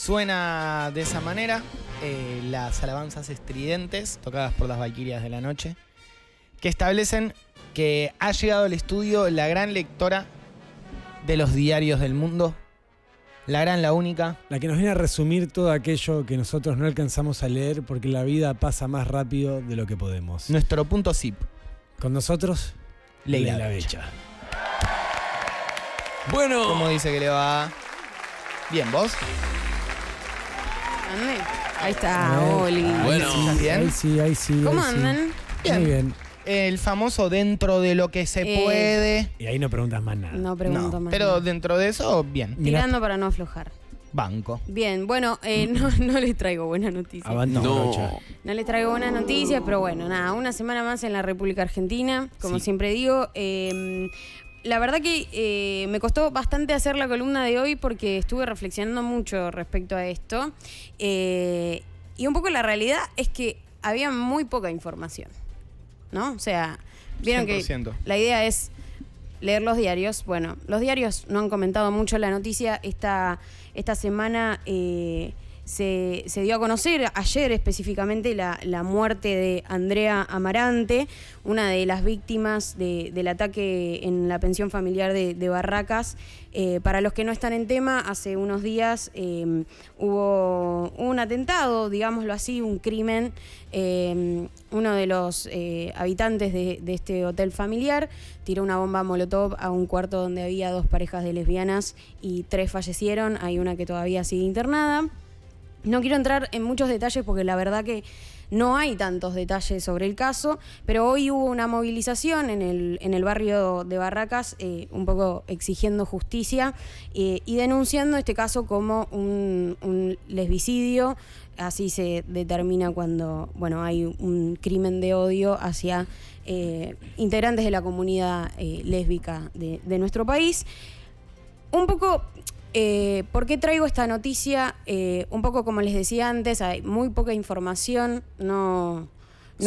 Suena de esa manera las alabanzas estridentes tocadas por las Valquirias de la Noche, que establecen que ha llegado al estudio la gran lectora de los diarios del mundo, la gran, la única. La que nos viene a resumir todo aquello que nosotros no alcanzamos a leer porque la vida pasa más rápido de lo que podemos. Nuestro punto zip. Con nosotros, Leila Becha. Bueno. ¿Cómo dice que le va? Bien, ¿vos? Ahí está, Oli. Bueno. ¿Estás bien? Ahí sí. ¿Cómo ahí sí. andan? Bien. Muy bien. El famoso dentro de lo que se puede. Y ahí no preguntas más nada. No pregunto más. Pero dentro de eso, bien. Tirando para no aflojar. Banco. Bien, bueno, no les traigo buenas noticias. No. No les traigo buenas noticias, pero bueno, nada, una semana más en la República Argentina, como siempre digo. La verdad que me costó bastante hacer la columna de hoy porque estuve reflexionando mucho respecto a esto. Y un poco la realidad es que había muy poca información, ¿no? O sea, vieron 100%. que la idea es leer los diarios. Bueno, los diarios no han comentado mucho la noticia. Esta semana se dio a conocer, ayer específicamente, la muerte de Andrea Amarante, una de las víctimas del ataque en la pensión familiar de Barracas. Para los que no están en tema, hace unos días hubo un atentado, digámoslo así, un crimen. Uno de los habitantes de este hotel familiar tiró una bomba molotov a un cuarto donde había 2 parejas de lesbianas y 3 fallecieron. Hay una que todavía sigue internada. No quiero entrar en muchos detalles porque la verdad que no hay tantos detalles sobre el caso, pero hoy hubo una movilización en el barrio de Barracas, un poco exigiendo justicia y denunciando este caso como un lesbicidio. Así se determina cuando hay un crimen de odio hacia integrantes de la comunidad lésbica de nuestro país. Un poco... ¿por qué traigo esta noticia? Un poco como les decía antes, hay muy poca información, no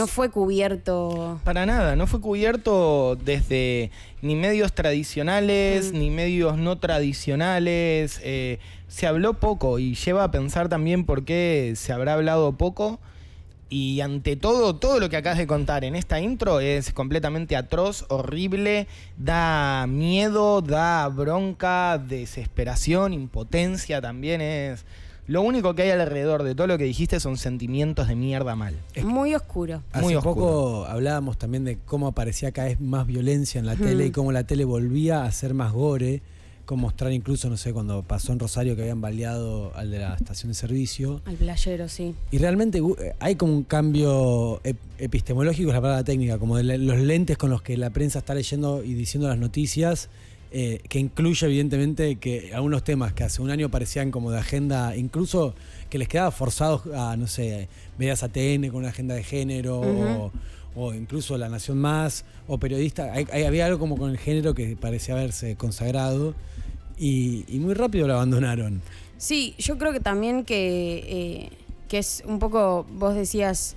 fue cubierto. Para nada, no fue cubierto desde ni medios tradicionales, ni medios no tradicionales. Se habló poco y lleva a pensar también por qué se habrá hablado poco. Y ante todo lo que acabas de contar en esta intro es completamente atroz, horrible, da miedo, da bronca, desesperación, impotencia también es... Lo único que hay alrededor de todo lo que dijiste son sentimientos de mierda mal. Muy oscuro. Muy Hace oscuro. poco hablábamos también de cómo aparecía cada vez más violencia en la tele y cómo la tele volvía a ser más gore. Con mostrar incluso, no sé, cuando pasó en Rosario que habían baleado al de la estación de servicio. Al playero, sí. Y realmente hay como un cambio epistemológico, es la palabra técnica, como de los lentes con los que la prensa está leyendo y diciendo las noticias, que incluye evidentemente que algunos temas que hace un año parecían como de agenda, incluso que les quedaba forzados a, no sé, medias ATN con una agenda de género o incluso La Nación Más, o periodista, había algo como con el género que parecía haberse consagrado y muy rápido lo abandonaron. Sí, yo creo que también que es un poco, vos decías,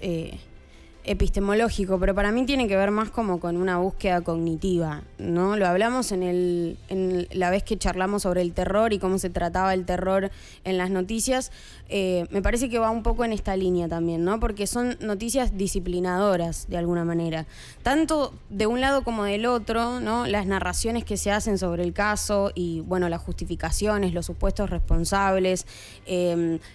epistemológico, pero para mí tiene que ver más como con una búsqueda cognitiva, ¿no? Lo hablamos en la vez que charlamos sobre el terror y cómo se trataba el terror en las noticias. Me parece que va un poco en esta línea también, ¿no? Porque son noticias disciplinadoras de alguna manera, tanto de un lado como del otro, ¿no? Las narraciones que se hacen sobre el caso y las justificaciones, los supuestos responsables,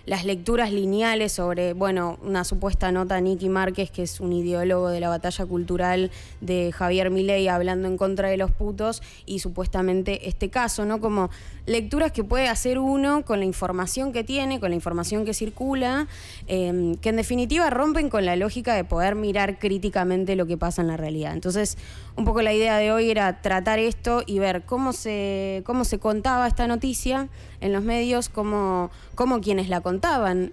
las lecturas lineales sobre, una supuesta nota a Nicky Márquez, que es un ideólogo de la batalla cultural de Javier Milei hablando en contra de los putos, y supuestamente este caso, ¿no? Como lecturas que puede hacer uno con la información que tiene, con la información que circula, que en definitiva rompen con la lógica de poder mirar críticamente lo que pasa en la realidad. Entonces, un poco la idea de hoy era tratar esto y ver cómo se contaba esta noticia en los medios, cómo quienes la contaban,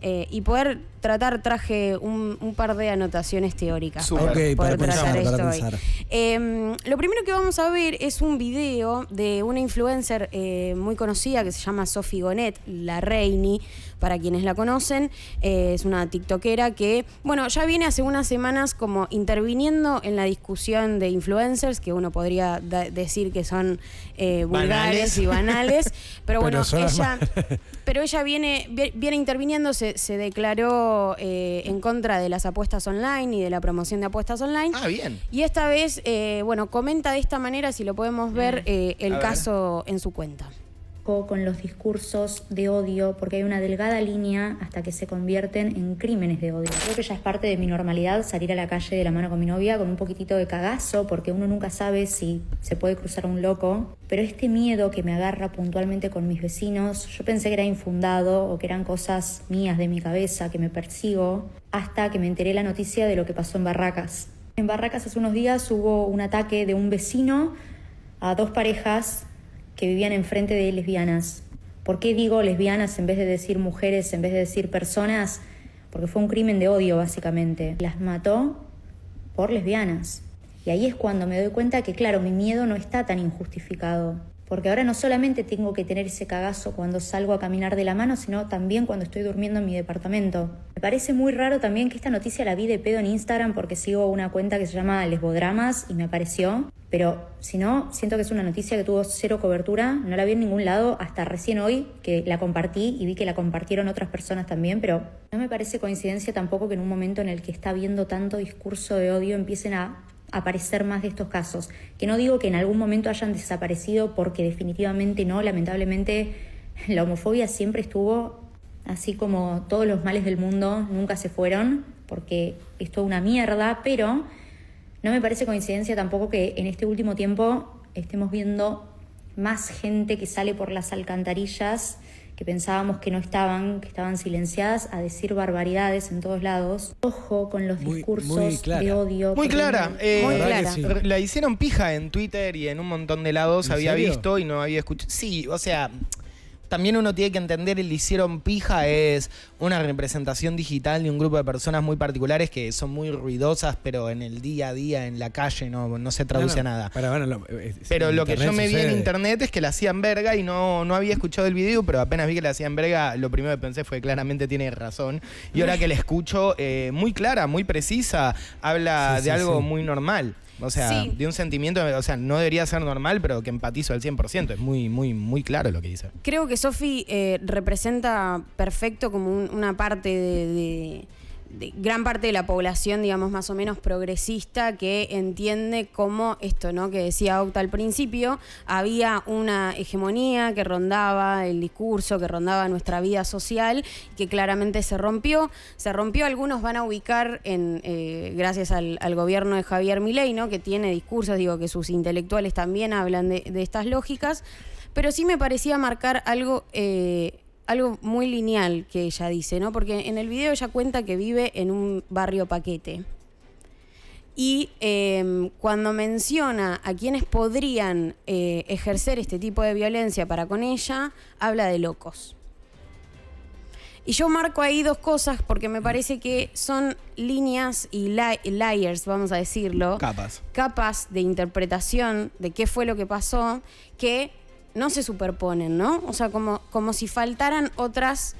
y poder tratar, traje un par de anotaciones teóricas Súper. para Ok, poder para tratar pensar, para esto hoy. pensar. Lo primero que vamos a ver es un video de una influencer muy conocida que se llama Sophie Gonet, la Reini, para quienes la conocen. Es una tiktokera que, bueno, ya viene hace unas semanas como interviniendo en la discusión de influencers, que uno podría decir que son vulgares y banales, pero bueno, ella viene interviniendo, se declaró en contra de las apuestas online y de la promoción de apuestas online. Ah, bien. Y esta vez, bueno, comenta de esta manera, si lo podemos ver, el caso en su cuenta. Con los discursos de odio, porque hay una delgada línea hasta que se convierten en crímenes de odio. Creo que ya es parte de mi normalidad salir a la calle de la mano con mi novia con un poquitito de cagazo, porque uno nunca sabe si se puede cruzar un loco. Pero este miedo que me agarra puntualmente con mis vecinos, yo pensé que era infundado o que eran cosas mías de mi cabeza, que me persigo, hasta que me enteré la noticia de lo que pasó en Barracas. En Barracas hace unos días hubo un ataque de un vecino a 2 parejas que vivían enfrente de lesbianas. ¿Por qué digo lesbianas en vez de decir mujeres, en vez de decir personas? Porque fue un crimen de odio, básicamente. Las mató por lesbianas. Y ahí es cuando me doy cuenta que, claro, mi miedo no está tan injustificado. Porque ahora no solamente tengo que tener ese cagazo cuando salgo a caminar de la mano, sino también cuando estoy durmiendo en mi departamento. Me parece muy raro también que esta noticia la vi de pedo en Instagram porque sigo una cuenta que se llama Lesbodramas y me apareció. Pero si no, siento que es una noticia que tuvo 0 cobertura, no la vi en ningún lado hasta recién hoy que la compartí y vi que la compartieron otras personas también, pero no me parece coincidencia tampoco que en un momento en el que está habiendo tanto discurso de odio empiecen a aparecer más de estos casos. Que no digo que en algún momento hayan desaparecido porque definitivamente no, lamentablemente la homofobia siempre estuvo, así como todos los males del mundo nunca se fueron porque es toda una mierda, pero no me parece coincidencia tampoco que en este último tiempo estemos viendo más gente que sale por las alcantarillas que pensábamos que no estaban, que estaban silenciadas, a decir barbaridades en todos lados. Ojo con los discursos de odio. Muy clara. Muy clara. Sí. La hicieron pija en Twitter y en un montón de lados. ¿En Había serio? visto y no había escuchado. Sí, o sea, también uno tiene que entender el hicieron pija es una representación digital de un grupo de personas muy particulares que son muy ruidosas, pero en el día a día, en la calle, no se traduce a nada. Pero lo que yo me vi en internet es que la hacían verga y no había escuchado el video, pero apenas vi que la hacían verga, lo primero que pensé fue claramente tiene razón. Y ahora que la escucho, muy clara, muy precisa, habla de algo muy normal. O sea, de un sentimiento, o sea, no debería ser normal, pero que empatizo al 100%. Es muy, muy, muy claro lo que dice. Creo que Sophie representa perfecto como una parte de gran parte de la población, digamos, más o menos progresista, que entiende cómo esto, ¿no? Que decía Octa al principio, había una hegemonía que rondaba el discurso, que rondaba nuestra vida social, que claramente se rompió. Algunos van a ubicar gracias al gobierno de Javier Milei, ¿no? Que tiene discursos, digo, que sus intelectuales también hablan de estas lógicas, pero sí me parecía marcar algo muy lineal que ella dice, ¿no? Porque en el video ella cuenta que vive en un barrio paquete. Y cuando menciona a quienes podrían ejercer este tipo de violencia para con ella, habla de locos. Y yo marco ahí 2 cosas porque me parece que son líneas y layers, vamos a decirlo. Capas de interpretación de qué fue lo que pasó, que no se superponen, ¿no? O sea, como si faltaran otros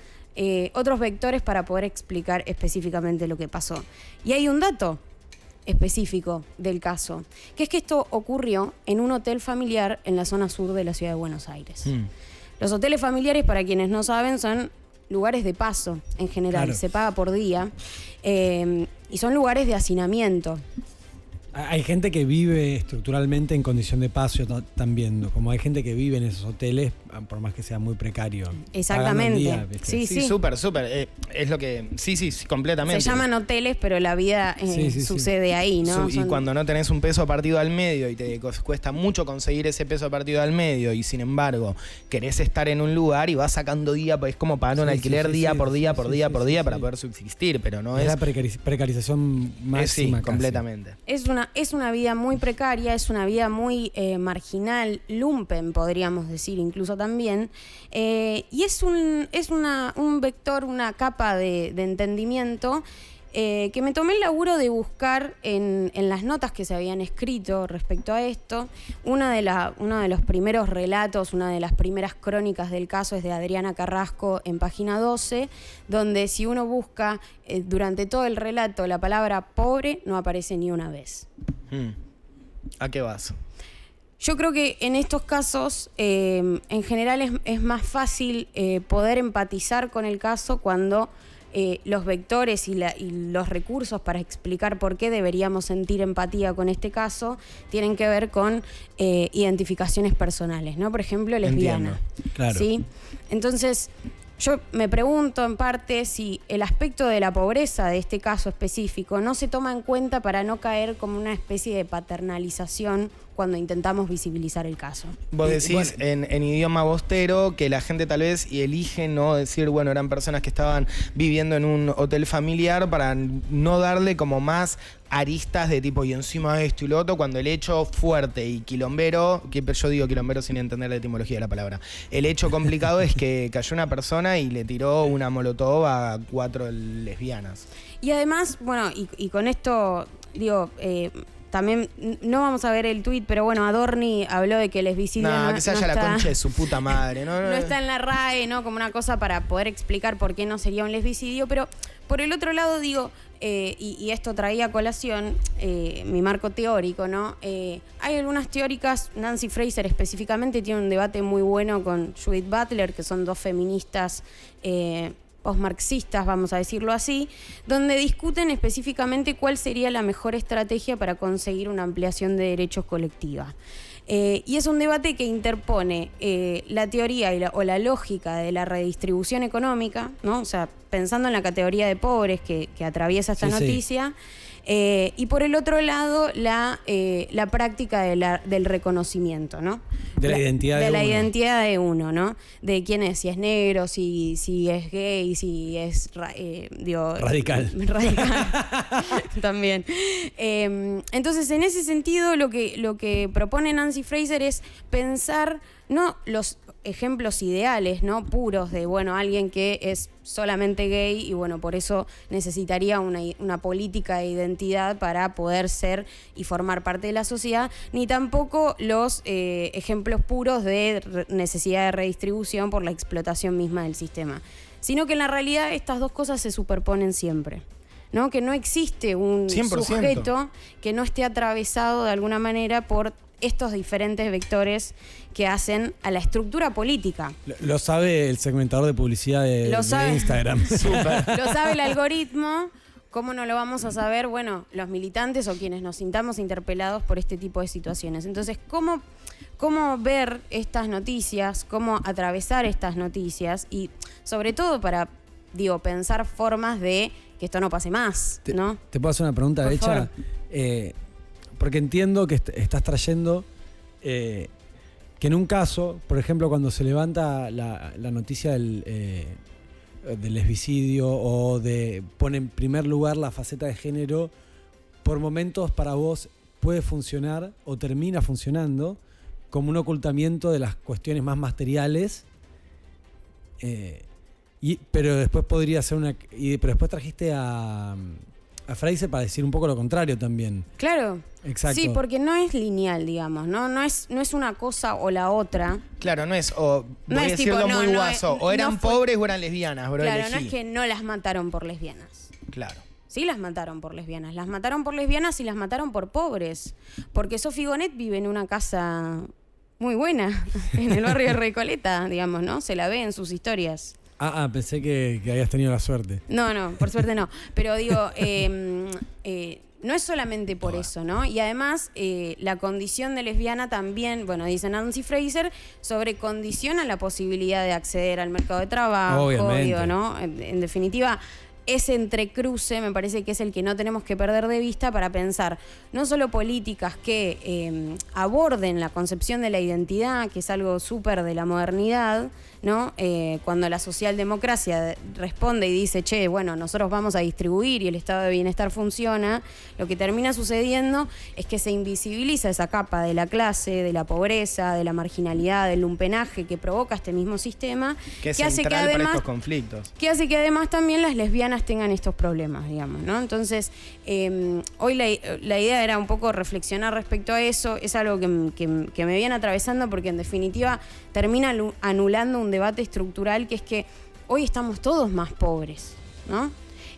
vectores para poder explicar específicamente lo que pasó. Y hay un dato específico del caso, que es que esto ocurrió en un hotel familiar en la zona sur de la ciudad de Buenos Aires. Los hoteles familiares, para quienes no saben, son lugares de paso en general, se paga por día, y son lugares de hacinamiento. Hay gente que vive estructuralmente en condición de paso también, ¿no? Como hay gente que vive en esos hoteles, por más que sea muy precario. Exactamente. Día, sí, súper. Es lo que... Sí, completamente. Se llaman hoteles, pero la vida sucede ahí, ¿no? Y cuando no tenés un peso partido al medio y te cuesta mucho conseguir ese peso partido al medio y sin embargo querés estar en un lugar y vas sacando día, pues es como pagar un alquiler día por día para poder subsistir, pero no es... Es la precarización máxima. completamente. Es una vida muy precaria, es una vida muy marginal, lumpen, podríamos decir incluso también, y es un vector, una capa de entendimiento que me tomé el laburo de buscar en las notas que se habían escrito respecto a esto. Uno de los primeros relatos, una de las primeras crónicas del caso es de Adriana Carrasco en página 12, donde si uno busca durante todo el relato la palabra pobre no aparece ni una vez. ¿A qué vas? Yo creo que en estos casos, en general, es más fácil poder empatizar con el caso cuando los vectores y los recursos para explicar por qué deberíamos sentir empatía con este caso tienen que ver con identificaciones personales, ¿no? Por ejemplo, lesbiana. Entiendo, claro. ¿Sí? Entonces, yo me pregunto en parte si el aspecto de la pobreza de este caso específico no se toma en cuenta para no caer como una especie de paternalización cuando intentamos visibilizar el caso. Vos decís en idioma bostero que la gente tal vez elige no decir, bueno, eran personas que estaban viviendo en un hotel familiar para no darle como más aristas de tipo y encima esto y lo otro, cuando el hecho fuerte y quilombero, que yo digo quilombero sin entender la etimología de la palabra, el hecho complicado es que cayó una persona y le tiró una molotov a 4 lesbianas. Y además, bueno, y con esto digo... también, no vamos a ver el tuit, pero bueno, Adorni habló de que el lesbicidio que se haya la concha de su puta madre. No está en la RAE, ¿no? Como una cosa para poder explicar por qué no sería un lesbicidio. Pero por el otro lado, digo, y esto traía a colación mi marco teórico, ¿no? Hay algunas teóricas, Nancy Fraser específicamente tiene un debate muy bueno con Judith Butler, que son dos feministas postmarxistas, vamos a decirlo así, donde discuten específicamente cuál sería la mejor estrategia para conseguir una ampliación de derechos colectiva. Y es un debate que interpone la teoría o la lógica de la redistribución económica, ¿no? O sea, pensando en la categoría de pobres que atraviesa esta noticia. Y por el otro lado, la práctica de del reconocimiento, ¿no? De la identidad de uno. De la identidad de uno, ¿no? De quién es, si es negro, si es gay, si es... radical. Radical. También. Entonces, en ese sentido, lo que propone Nancy Fraser es pensar, no los ejemplos ideales, ¿no? Puros de, bueno, alguien que es solamente gay y, bueno, por eso necesitaría una política de identidad para poder ser y formar parte de la sociedad, ni tampoco los ejemplos puros de necesidad de redistribución por la explotación misma del sistema, sino que en la realidad estas dos cosas se superponen siempre, ¿no? Que no existe un 100%. sujeto que no esté atravesado de alguna manera por estos diferentes vectores que hacen a la estructura política. Lo sabe el segmentador de publicidad de Instagram. Lo sabe el algoritmo. ¿Cómo no lo vamos a saber? Bueno, los militantes o quienes nos sintamos interpelados por este tipo de situaciones. Entonces, ¿cómo ver estas noticias? ¿Cómo atravesar estas noticias? Y sobre todo para, pensar formas de que esto no pase más, ¿no? ¿Te puedo hacer una pregunta, Becha? Porque entiendo que estás trayendo que en un caso, por ejemplo, cuando se levanta la noticia del lesbicidio o pone en primer lugar la faceta de género, por momentos para vos puede funcionar o termina funcionando como un ocultamiento de las cuestiones más materiales, pero después podría ser pero después trajiste a Fraser para decir un poco lo contrario también. Claro. Exacto. Sí, porque no es lineal, digamos, ¿no? No es una cosa o la otra. Claro, voy a decirlo muy guaso, o eran pobres o eran lesbianas, bro. Claro, elegí. no es que no las mataron por lesbianas. Claro. Sí las mataron por lesbianas. Las mataron por lesbianas y las mataron por pobres. Porque Sophie Gonet vive en una casa muy buena, en el barrio de Recoleta, digamos, ¿no? Se la ve en sus historias. Pensé que habías tenido la suerte. No, por suerte no. Pero digo, no es solamente por eso, ¿no? Y además, la condición de lesbiana también, bueno, dice Nancy Fraser, sobrecondiciona la posibilidad de acceder al mercado de trabajo. Obviamente. ¿No? En definitiva, ese entrecruce me parece que es el que no tenemos que perder de vista para pensar no solo políticas que aborden la concepción de la identidad, que es algo súper de la modernidad, ¿no? Cuando la socialdemocracia responde y dice, che, bueno, nosotros vamos a distribuir y el estado de bienestar funciona, lo que termina sucediendo es que se invisibiliza esa capa de la clase, de la pobreza, de la marginalidad, del lumpenaje que provoca este mismo sistema, Que es hace que central para además estos conflictos. que hace que además también las lesbianas tengan estos problemas, digamos, ¿no? Entonces, hoy la idea era un poco reflexionar respecto a eso. Es algo que me viene atravesando porque en definitiva termina anulando un debate estructural, que es que hoy estamos todos más pobres, ¿no?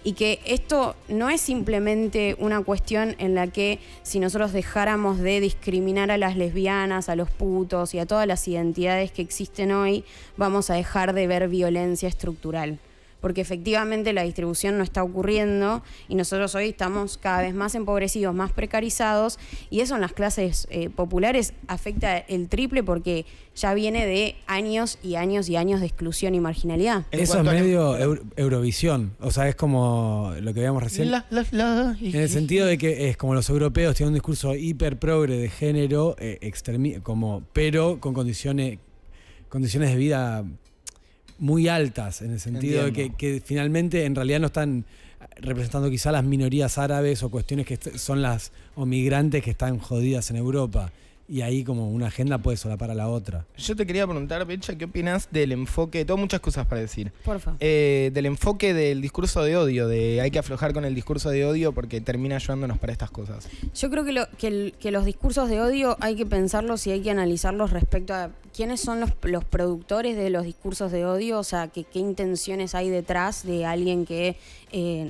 Y que esto no es simplemente una cuestión en la que si nosotros dejáramos de discriminar a las lesbianas, a los putos y a todas las identidades que existen hoy, vamos a dejar de ver violencia estructural. Porque efectivamente la distribución no está ocurriendo y nosotros hoy estamos cada vez más empobrecidos, más precarizados, y eso en las clases populares afecta el triple porque ya viene de años y años y años de exclusión y marginalidad. Eso es medio Eurovisión, o sea, es como lo que veíamos recién. En el sentido de que es como los europeos tienen un discurso hiper progre de género, pero con condiciones de vida muy altas, en el sentido de que finalmente en realidad no están representando quizá las minorías árabes o cuestiones que son o migrantes que están jodidas en Europa. Y ahí como una agenda puede solapar a la otra. Yo te quería preguntar, Becha, ¿qué opinas del enfoque? Tengo muchas cosas para decir. Porfa. Del enfoque del discurso de odio, de hay que aflojar con el discurso de odio porque termina ayudándonos para estas cosas. Yo creo que los discursos de odio hay que pensarlos y hay que analizarlos respecto a quiénes son los productores de los discursos de odio, o sea, qué intenciones hay detrás de alguien que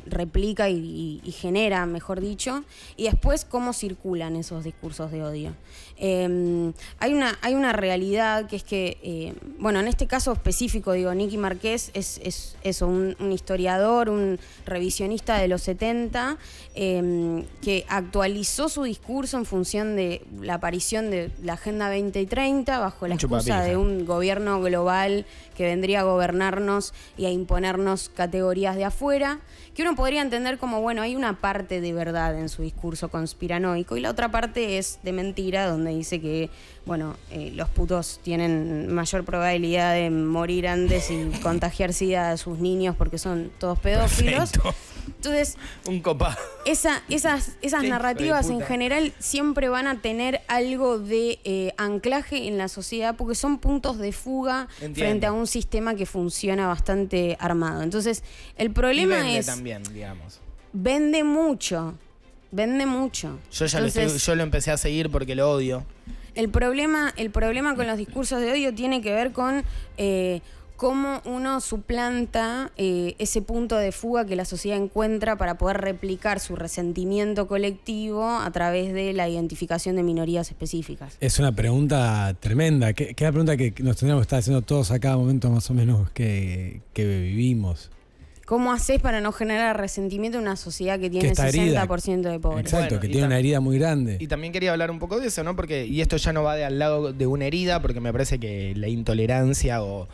replica y genera, mejor dicho, y después cómo circulan esos discursos de odio. Hay una realidad que es que, bueno, en este caso específico, digo, Nicky Marqués es eso, un historiador, un revisionista de los 70, que actualizó su discurso en función de la aparición de la Agenda 2030 bajo la excusa de un gobierno global que vendría a gobernarnos y a imponernos categorías de afuera, que uno podría entender como, bueno, hay una parte de verdad en su discurso conspiranoico y la otra parte es de mentira, donde dice que, bueno, los putos tienen mayor probabilidad de morir antes y contagiar SIDA a sus niños porque son todos pedófilos. Perfecto. Entonces, un copa. Esas narrativas en puta. general siempre van a tener algo de anclaje en la sociedad porque son puntos de fuga frente a un sistema que funciona bastante armado. Entonces, el problema vende es... también, digamos. Vende mucho. Yo lo empecé a seguir porque lo odio. El problema con los discursos de odio tiene que ver con cómo uno suplanta ese punto de fuga que la sociedad encuentra para poder replicar su resentimiento colectivo a través de la identificación de minorías específicas. Es una pregunta tremenda, que es la pregunta que nos tendríamos que estar haciendo todos a cada momento más o menos que vivimos. ¿Cómo haces para no generar resentimiento en una sociedad que tiene 60% de pobres? Exacto, Bueno, que tiene una herida muy grande. Y también quería hablar un poco de eso, ¿no? Y esto ya no va de al lado de una herida, porque me parece que la intolerancia o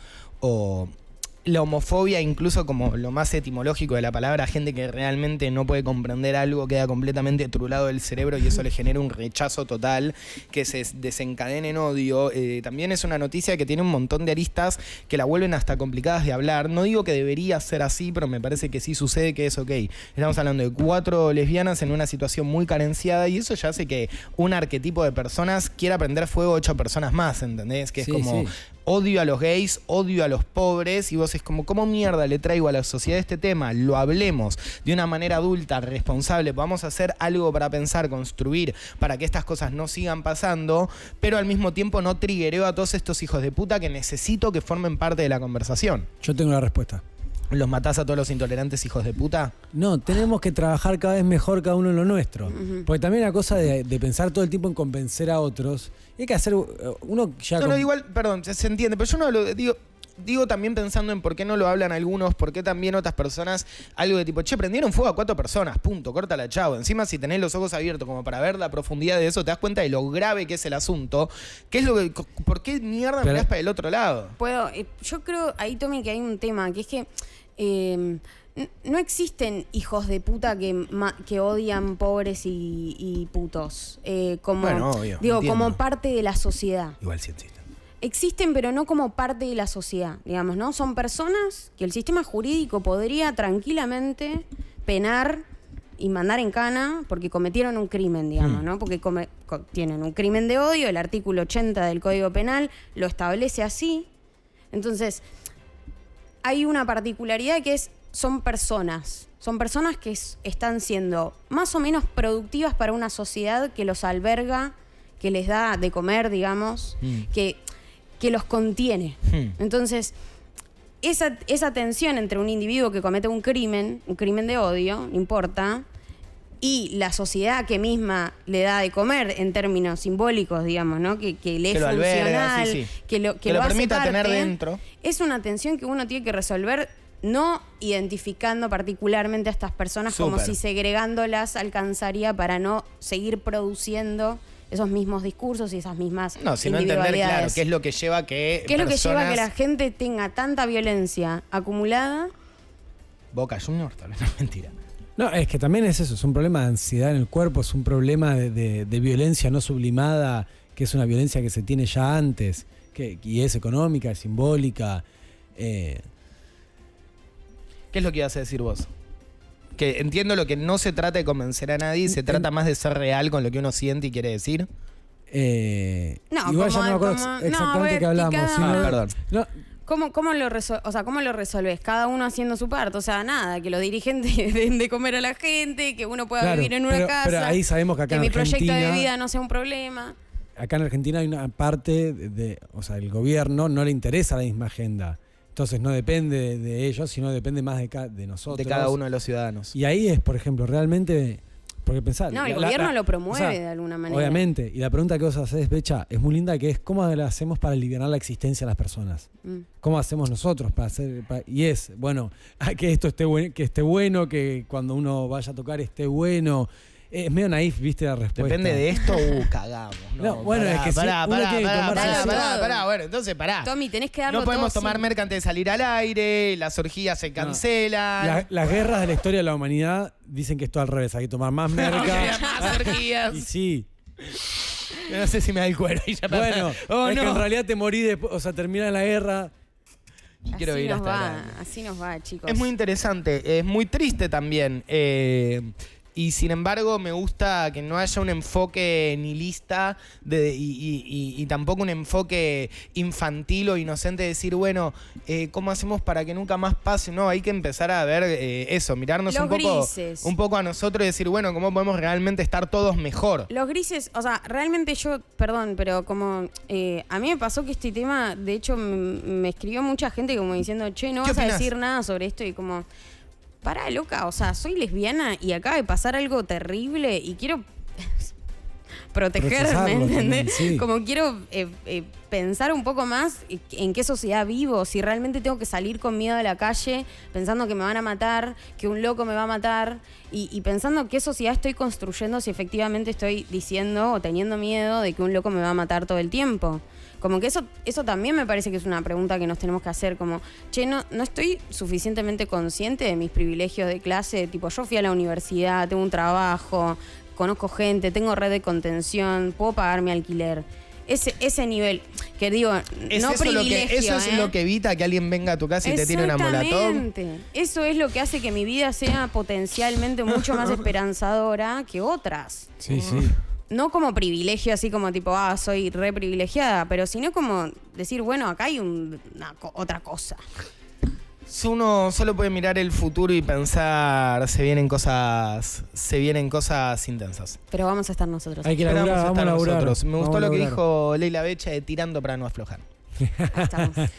la homofobia, incluso como lo más etimológico de la palabra, gente que realmente no puede comprender algo, queda completamente trulado del cerebro y eso le genera un rechazo total que se desencadena en odio. También es una noticia que tiene un montón de aristas que la vuelven hasta complicadas de hablar. No digo que debería ser así, pero me parece que sí sucede, que es ok. Estamos hablando de 4 lesbianas en una situación muy carenciada y eso ya hace que un arquetipo de personas quiera prender fuego a 8 personas más, ¿entendés? Que es como... Odio a los gays, odio a los pobres, y vos es como, ¿cómo mierda le traigo a la sociedad este tema? Lo hablemos de una manera adulta, responsable, vamos a hacer algo para pensar, construir, para que estas cosas no sigan pasando, pero al mismo tiempo no triggereo a todos estos hijos de puta que necesito que formen parte de la conversación. Yo tengo la respuesta. ¿Los matás a todos los intolerantes hijos de puta? No, tenemos que trabajar cada vez mejor cada uno en lo nuestro. Porque también la cosa de pensar todo el tiempo en convencer a otros, hay que hacer uno ya... No, igual, perdón, se entiende, pero yo no lo digo también pensando en por qué no lo hablan algunos, por qué también otras personas, algo de tipo, che, prendieron fuego a 4 personas, punto, córtala, chao. Encima, si tenés los ojos abiertos como para ver la profundidad de eso, te das cuenta de lo grave que es el asunto. ¿Qué es por qué mierda mirás para el otro lado? Yo creo ahí, Tommy, que hay un tema, que es que no existen hijos de puta que odian pobres y putos. Como, bueno, obvio, digo, entiendo. como parte de la sociedad. Igual sí existen. existen, pero no como parte de la sociedad, digamos, ¿no? Son personas que el sistema jurídico podría tranquilamente penar y mandar en cana porque cometieron un crimen, digamos, ¿no? Porque tienen un crimen de odio, el artículo 80 del Código Penal lo establece así. Entonces, hay una particularidad que son personas que están siendo más o menos productivas para una sociedad que los alberga, que les da de comer, digamos, que los contiene. Entonces, esa tensión entre un individuo que comete un crimen de odio, no importa, y la sociedad que misma le da de comer en términos simbólicos, digamos, ¿no? Que le es funcional, sí. que lo permita hace parte, tener dentro. Es una tensión que uno tiene que resolver, no identificando particularmente a estas personas como si segregándolas alcanzaría para no seguir produciendo esos mismos discursos y esas mismas sino entender, claro, qué es lo que lleva a que ¿Qué es lo que lleva a que la gente tenga tanta violencia acumulada? Boca Juniors, tal vez no es mentira. No, es que también es eso, es un problema de ansiedad en el cuerpo, es un problema de violencia no sublimada, que es una violencia que se tiene ya antes, y es económica, es simbólica. ¿Qué es lo que ibas a decir vos? Que entiendo lo que no se trata de convencer a nadie, se trata más de ser real con lo que uno siente y quiere decir. Igual ya no me acuerdo exactamente qué hablamos. Perdón. No, ¿Cómo lo resolvés? Cada uno haciendo su parte. O sea, nada, que los dirigentes den de comer a la gente, que uno pueda vivir en una casa. Pero ahí sabemos que acá en Argentina, mi proyecto de vida no sea un problema. Acá en Argentina hay una parte o sea, el gobierno no le interesa la misma agenda. Entonces no depende de ellos, sino depende más de nosotros. De cada uno de los ciudadanos. Y ahí es, por ejemplo, realmente... Porque pensar, no, el gobierno lo promueve de alguna manera. Obviamente. Y la pregunta que vos hacés, Becha, es muy linda, que es ¿cómo la hacemos para aliviar la existencia de las personas? ¿Cómo hacemos nosotros para hacer...? Y es, bueno, que esto esté bueno, que cuando uno vaya a tocar esté bueno... Es medio naif, viste, la respuesta. Depende de esto, cagamos. No, bueno, es que pará, bueno, entonces pará. Tommy, tenés que darlo no podemos todo tomar merca antes de salir al aire, las orgías se cancelan. Las guerras de la historia de la humanidad dicen que es todo al revés, hay que tomar más merca. Más orgías. Y sí. Yo no sé si me da el cuero. Bueno, es que en realidad te morí después, o sea, termina la guerra. Quiero ir hasta así nos va, chicos. Es muy interesante, es muy triste también. Y sin embargo me gusta que no haya un enfoque nihilista y tampoco un enfoque infantil o inocente de decir, bueno, ¿cómo hacemos para que nunca más pase? No, hay que empezar a ver eso, mirarnos un poco a nosotros y decir, bueno, ¿cómo podemos realmente estar todos mejor? Los grises, o sea, realmente yo, perdón, pero como a mí me pasó que este tema, de hecho, me escribió mucha gente como diciendo, che, no vas a decir nada sobre esto y como... Pará, loca, o sea, soy lesbiana y acaba de pasar algo terrible y quiero protegerme, ¿entendés? Sí. Como quiero pensar un poco más en qué sociedad vivo, si realmente tengo que salir con miedo de la calle pensando que me van a matar, que un loco me va a matar y pensando qué sociedad estoy construyendo si efectivamente estoy diciendo o teniendo miedo de que un loco me va a matar todo el tiempo. Como que eso también me parece que es una pregunta que nos tenemos que hacer, como, che, no estoy suficientemente consciente de mis privilegios de clase, tipo, yo fui a la universidad, tengo un trabajo, conozco gente, tengo red de contención, puedo pagar mi alquiler. Ese nivel, que digo, no privilegio. Eso es lo que evita que alguien venga a tu casa y te tire una molatón. Eso es lo que hace que mi vida sea potencialmente mucho más esperanzadora que otras. Sí, sí. No como privilegio, así como tipo, soy re privilegiada, pero sino como decir, bueno, acá hay otra cosa. Uno solo puede mirar el futuro y pensar, se vienen cosas intensas. Pero vamos a estar nosotros. Hay que laburar, vamos a laburar. Nosotros. Me gustó lo que dijo Leila Becha de tirando para no aflojar.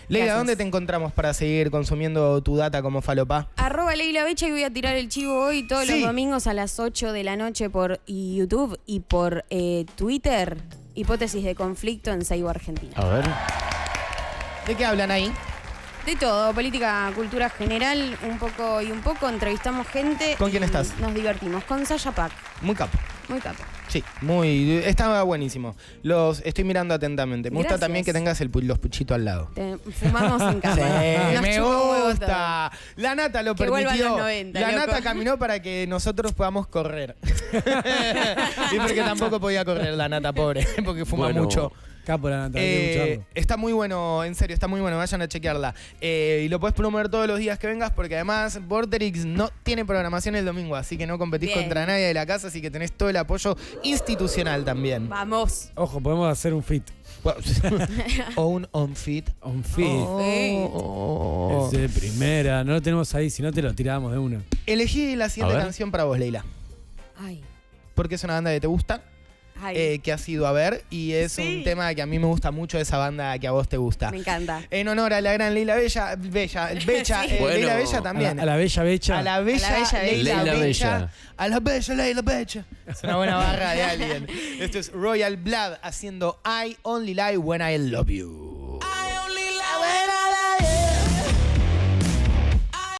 Leila, ¿dónde te encontramos para seguir consumiendo tu data como falopa? @Leila Becha y voy a tirar el chivo hoy todos los domingos a las 8 de la noche por YouTube y por Twitter. Hipótesis de conflicto en Seibo, Argentina. A ver. ¿De qué hablan ahí? De todo, política, cultura general, un poco y un poco. Entrevistamos gente. ¿Con quién estás? Nos divertimos. Con Sasha Pack. Muy capo. Muy capo. Sí, estaba buenísimo. Los estoy mirando atentamente. Me gusta también que tengas los puchitos al lado. Fumamos en casa. Sí, me gusta. La Nata lo permitió. Los 90, la loco. Nata caminó para que nosotros podamos correr. Y porque tampoco podía correr la Nata, pobre, porque fuma mucho. Capo la nata, hay que escucharlo. Está muy bueno, en serio, está muy bueno, vayan a chequearla. Y lo puedes promover todos los días que vengas porque además Vorterix no tiene programación el domingo, así que no competís Bien. contra nadie de la casa, así que tenés todo el apoyo institucional también. Vamos. Ojo, podemos hacer un fit. O un on-fit. Un fit. Oh. Es de primera, no lo tenemos ahí, si no te lo tiramos de una. Elegí la siguiente A ver. canción para vos, Leila. Ay. Porque es una banda que te gusta, Ay. que has ido a ver, y es Sí. un tema que a mí me gusta mucho de esa banda que a vos te gusta. Me encanta. En honor a la gran Leila Becha, Becha, Sí. Bueno. Leila Bella también. A la bella becha. A la bella, bella Leila Leila Bella. Bella. A la bella Leila Bella. Es una buena barra de alguien. Esto es Royal Blood haciendo I Only Lie When I Love You.